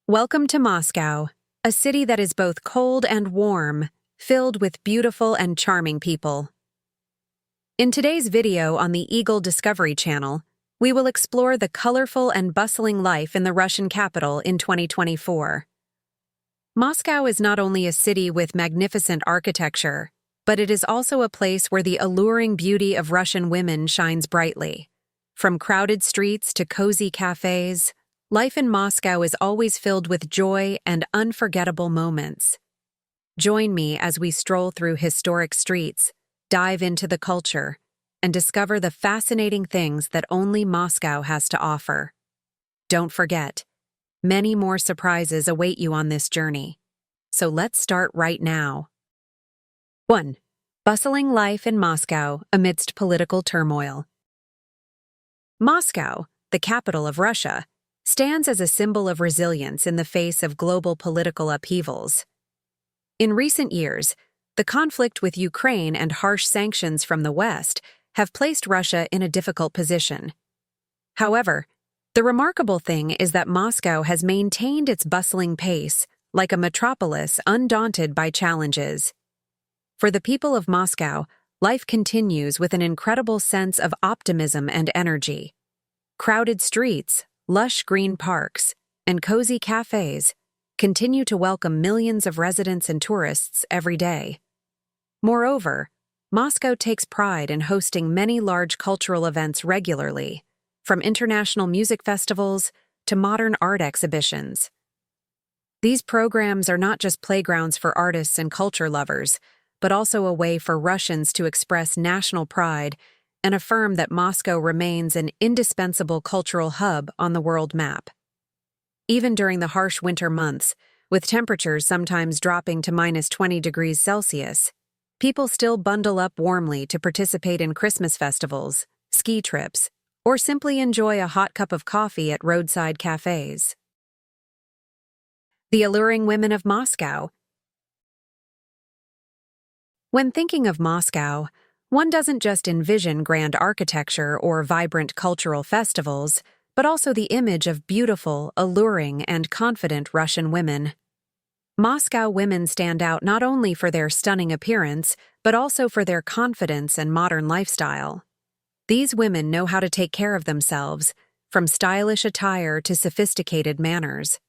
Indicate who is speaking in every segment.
Speaker 1: Welcome to Moscow, a city that is both cold and warm, filled with beautiful and charming people. In today's video on the Eagle Discovery Channel, we will explore the colorful and bustling life in the Russian capital in 2024. Moscow is not only a city with magnificent architecture, but it is also a place where the alluring beauty of Russian women shines brightly. From crowded streets to cozy cafes, life in Moscow is always filled with joy and unforgettable moments. Join me as we stroll through historic streets, dive into the culture, and discover the fascinating things that only Moscow has to offer. Don't forget, many more surprises await you on this journey. So let's start right now. 1. Bustling life in Moscow amidst political turmoil. Moscow, the capital of Russia, stands as a symbol of resilience in the face of global political upheavals. In recent years, the conflict with Ukraine and harsh sanctions from the West have placed Russia in a difficult position. However, the remarkable thing is that Moscow has maintained its bustling pace, like a metropolis undaunted by challenges. For the people of Moscow, life continues with an incredible sense of optimism and energy. Crowded streets, lush green parks, and cozy cafes continue to welcome millions of residents and tourists every day. Moreover, Moscow takes pride in hosting many large cultural events regularly, from international music festivals to modern art exhibitions. These programs are not just playgrounds for artists and culture lovers, but also a way for Russians to express national pride and affirm that Moscow remains an indispensable cultural hub on the world map. Even during the harsh winter months, with temperatures sometimes dropping to -20 degrees Celsius, people still bundle up warmly to participate in Christmas festivals, ski trips, or simply enjoy a hot cup of coffee at roadside cafes. The alluring women of Moscow. When thinking of Moscow, one doesn't just envision grand architecture or vibrant cultural festivals, but also the image of beautiful, alluring, and confident Russian women. Moscow women stand out not only for their stunning appearance, but also for their confidence and modern lifestyle. These women know how to take care of themselves, from stylish attire to sophisticated manners.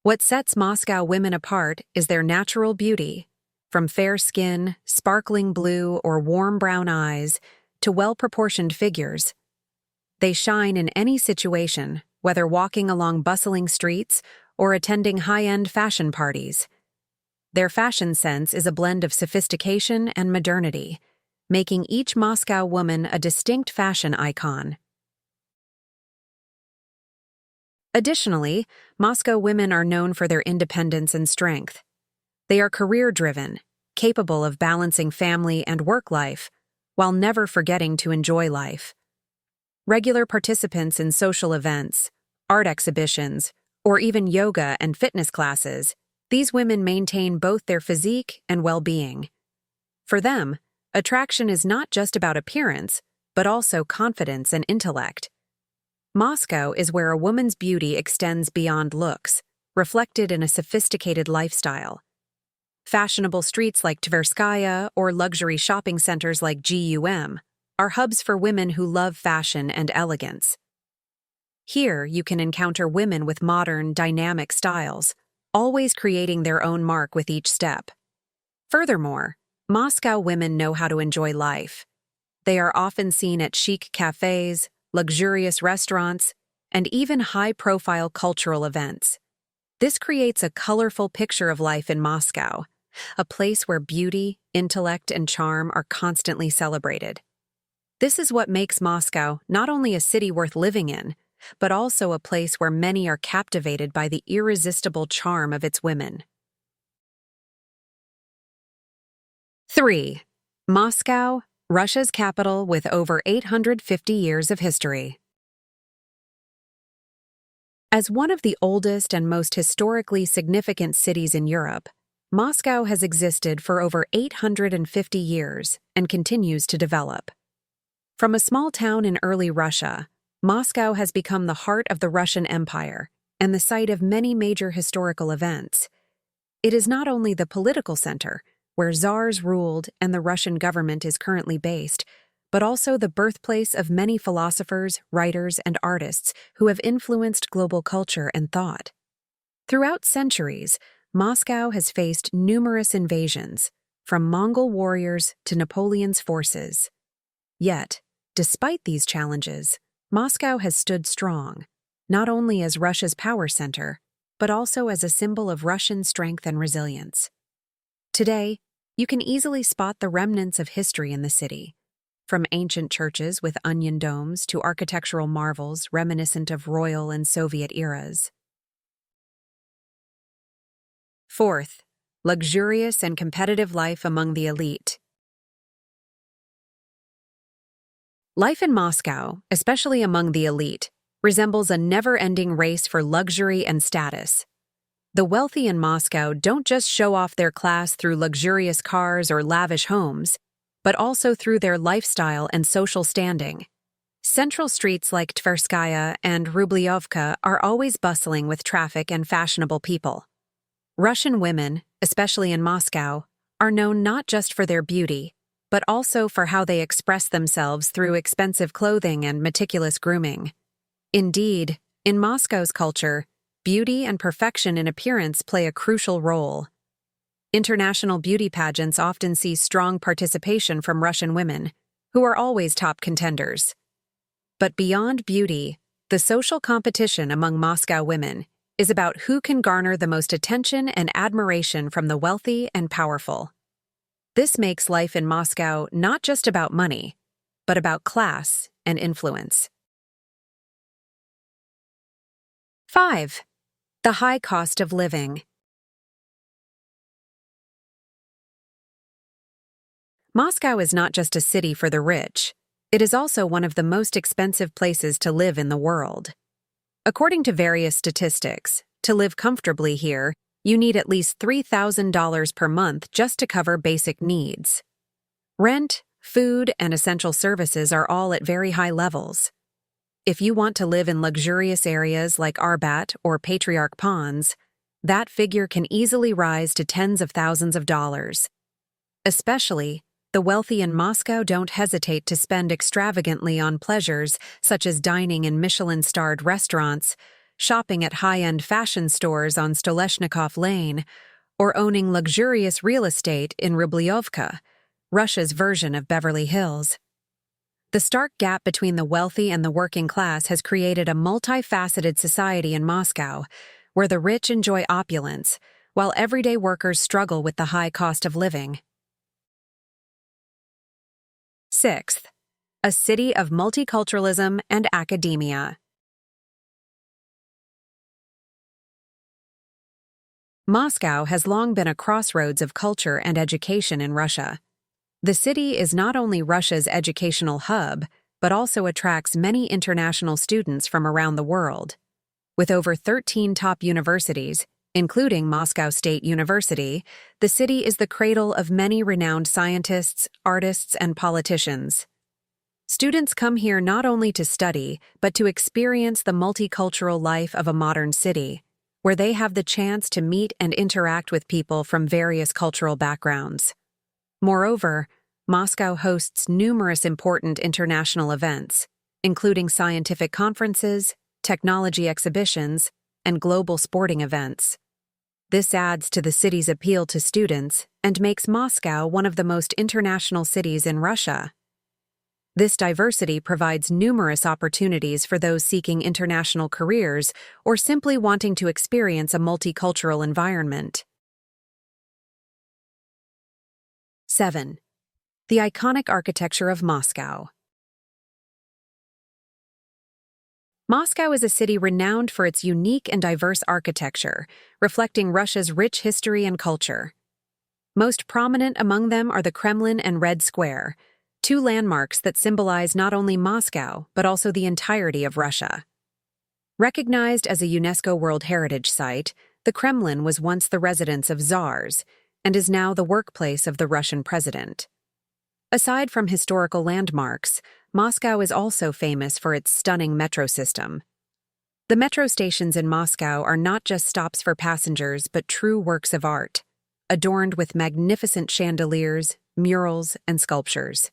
Speaker 1: What sets Moscow women apart is their natural beauty. From fair skin, sparkling blue, or warm brown eyes, to well-proportioned figures. They shine in any situation, whether walking along bustling streets or attending high-end fashion parties. Their fashion sense is a blend of sophistication and modernity, making each Moscow woman a distinct fashion icon. Additionally, Moscow women are known for their independence and strength. They are career-driven, capable of balancing family and work life, while never forgetting to enjoy life. Regular participants in social events, art exhibitions, or even yoga and fitness classes, these women maintain both their physique and well-being. For them, attraction is not just about appearance, but also confidence and intellect. Moscow is where a woman's beauty extends beyond looks, reflected in a sophisticated lifestyle. Fashionable streets like Tverskaya or luxury shopping centers like GUM are hubs for women who love fashion and elegance. Here, you can encounter women with modern, dynamic styles, always creating their own mark with each step. Furthermore, Moscow women know how to enjoy life. They are often seen at chic cafes, luxurious restaurants, and even high-profile cultural events. This creates a colorful picture of life in Moscow, a place where beauty, intellect, and charm are constantly celebrated. This is what makes Moscow not only a city worth living in, but also a place where many are captivated by the irresistible charm of its women. 3. Moscow, Russia's capital with over 850 years of history. As one of the oldest and most historically significant cities in Europe, Moscow has existed for over 850 years and continues to develop. From a small town in early Russia, Moscow has become the heart of the Russian Empire and the site of many major historical events. It is not only the political center, where czars ruled and the Russian government is currently based, but also the birthplace of many philosophers, writers, and artists who have influenced global culture and thought. Throughout centuries, Moscow has faced numerous invasions, from Mongol warriors to Napoleon's forces. Yet, despite these challenges, Moscow has stood strong, not only as Russia's power center, but also as a symbol of Russian strength and resilience. Today, you can easily spot the remnants of history in the city, from ancient churches with onion domes to architectural marvels reminiscent of royal and Soviet eras. Fourth, luxurious and competitive life among the elite. Life in Moscow, especially among the elite, resembles a never-ending race for luxury and status. The wealthy in Moscow don't just show off their class through luxurious cars or lavish homes, but also through their lifestyle and social standing. Central streets like Tverskaya and Rubliovka are always bustling with traffic and fashionable people. Russian women, especially in Moscow, are known not just for their beauty, but also for how they express themselves through expensive clothing and meticulous grooming. Indeed, in Moscow's culture, beauty and perfection in appearance play a crucial role. International beauty pageants often see strong participation from Russian women, who are always top contenders. But beyond beauty, the social competition among Moscow women is about who can garner the most attention and admiration from the wealthy and powerful. This makes life in Moscow not just about money, but about class and influence. 5. The high cost of living. Moscow is not just a city for the rich. It is also one of the most expensive places to live in the world. According to various statistics, to live comfortably here, you need at least $3,000 per month just to cover basic needs. Rent, food, and essential services are all at very high levels. If you want to live in luxurious areas like Arbat or Patriarch Ponds, that figure can easily rise to tens of thousands of dollars. Especially, the wealthy in Moscow don't hesitate to spend extravagantly on pleasures such as dining in Michelin-starred restaurants, shopping at high-end fashion stores on Stoleshnikov Lane, or owning luxurious real estate in Rubliovka, Russia's version of Beverly Hills. The stark gap between the wealthy and the working class has created a multifaceted society in Moscow, where the rich enjoy opulence, while everyday workers struggle with the high cost of living. 6th, a city of multiculturalism and academia. Moscow has long been a crossroads of culture and education in Russia. The city is not only Russia's educational hub, but also attracts many international students from around the world. With over 13 top universities, including Moscow State University, the city is the cradle of many renowned scientists, artists, and politicians. Students come here not only to study, but to experience the multicultural life of a modern city, where they have the chance to meet and interact with people from various cultural backgrounds. Moreover, Moscow hosts numerous important international events, including scientific conferences, technology exhibitions, and global sporting events. This adds to the city's appeal to students and makes Moscow one of the most international cities in Russia. This diversity provides numerous opportunities for those seeking international careers or simply wanting to experience a multicultural environment. 7. The iconic architecture of Moscow. Moscow is a city renowned for its unique and diverse architecture, reflecting Russia's rich history and culture. Most prominent among them are the Kremlin and Red Square, two landmarks that symbolize not only Moscow, but also the entirety of Russia. Recognized as a UNESCO World Heritage Site, the Kremlin was once the residence of czars and is now the workplace of the Russian president. Aside from historical landmarks, Moscow is also famous for its stunning metro system. The metro stations in Moscow are not just stops for passengers but true works of art, adorned with magnificent chandeliers, murals, and sculptures.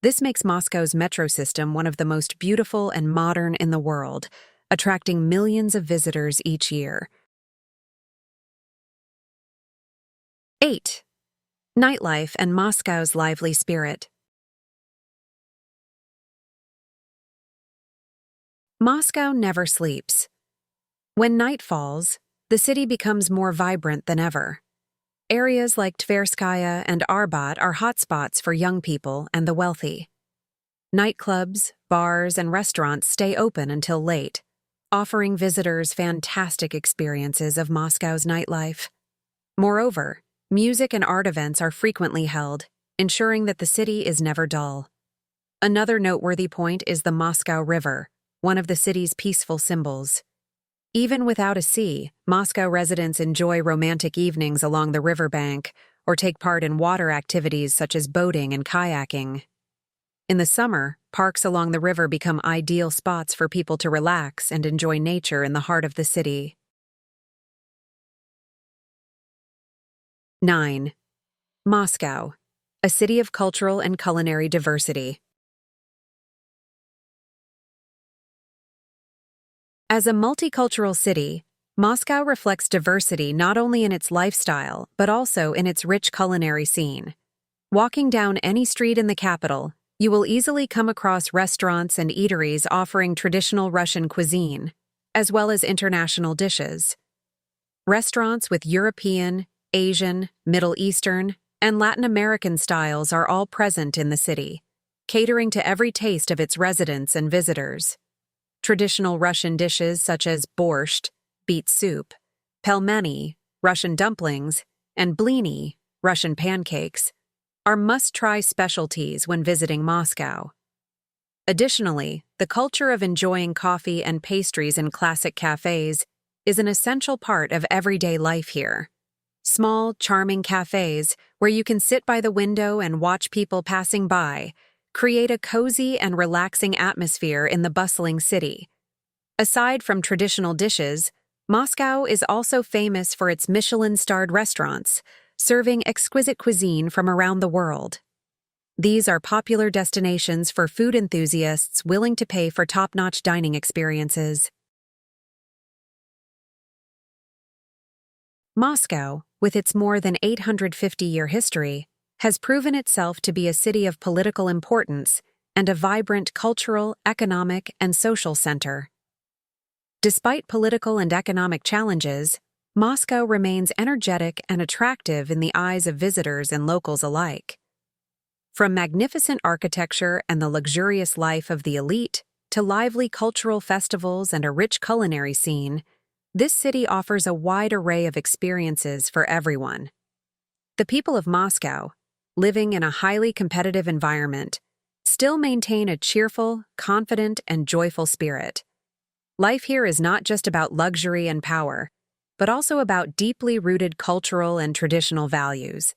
Speaker 1: This makes Moscow's metro system one of the most beautiful and modern in the world, attracting millions of visitors each year. 8. Nightlife and Moscow's lively spirit. Moscow never sleeps. When night falls, the city becomes more vibrant than ever. Areas like Tverskaya and Arbat are hotspots for young people and the wealthy. Nightclubs, bars, and restaurants stay open until late, offering visitors fantastic experiences of Moscow's nightlife. Moreover, music and art events are frequently held, ensuring that the city is never dull. Another noteworthy point is the Moscow River, one of the city's peaceful symbols. Even without a sea, Moscow residents enjoy romantic evenings along the riverbank or take part in water activities such as boating and kayaking. In the summer, parks along the river become ideal spots for people to relax and enjoy nature in the heart of the city. 9. Moscow, a city of cultural and culinary diversity. As a multicultural city, Moscow reflects diversity not only in its lifestyle, but also in its rich culinary scene. Walking down any street in the capital, you will easily come across restaurants and eateries offering traditional Russian cuisine, as well as international dishes. Restaurants with European, Asian, Middle Eastern, and Latin American styles are all present in the city, catering to every taste of its residents and visitors. Traditional Russian dishes such as borscht, beet soup, pelmeni, Russian dumplings, and blini, Russian pancakes, are must-try specialties when visiting Moscow. Additionally, the culture of enjoying coffee and pastries in classic cafes is an essential part of everyday life here. Small, charming cafes where you can sit by the window and watch people passing by create a cozy and relaxing atmosphere in the bustling city. Aside from traditional dishes, Moscow is also famous for its Michelin-starred restaurants, serving exquisite cuisine from around the world. These are popular destinations for food enthusiasts willing to pay for top-notch dining experiences. Moscow, with its more than 850-year history, has proven itself to be a city of political importance and a vibrant cultural, economic, and social center. Despite political and economic challenges, Moscow remains energetic and attractive in the eyes of visitors and locals alike. From magnificent architecture and the luxurious life of the elite to lively cultural festivals and a rich culinary scene, this city offers a wide array of experiences for everyone. The people of Moscow, living in a highly competitive environment, still maintain a cheerful, confident, and joyful spirit. Life here is not just about luxury and power, but also about deeply rooted cultural and traditional values.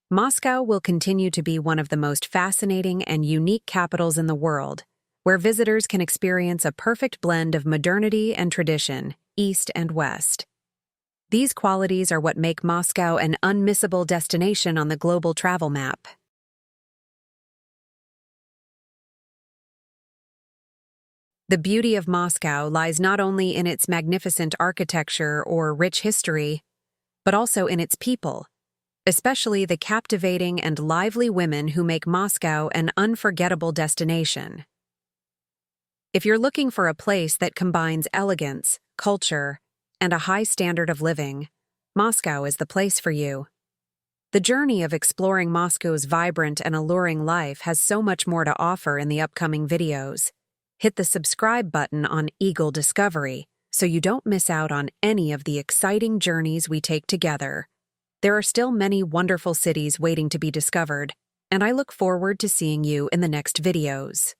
Speaker 1: Moscow will continue to be one of the most fascinating and unique capitals in the world, where visitors can experience a perfect blend of modernity and tradition, East and West. These qualities are what make Moscow an unmissable destination on the global travel map. The beauty of Moscow lies not only in its magnificent architecture or rich history, but also in its people, especially the captivating and lively women who make Moscow an unforgettable destination. If you're looking for a place that combines elegance, culture, and a high standard of living, Moscow is the place for you. The journey of exploring Moscow's vibrant and alluring life has so much more to offer in the upcoming videos. Hit the subscribe button on Eagle Discovery so you don't miss out on any of the exciting journeys we take together. There are still many wonderful cities waiting to be discovered, and I look forward to seeing you in the next videos.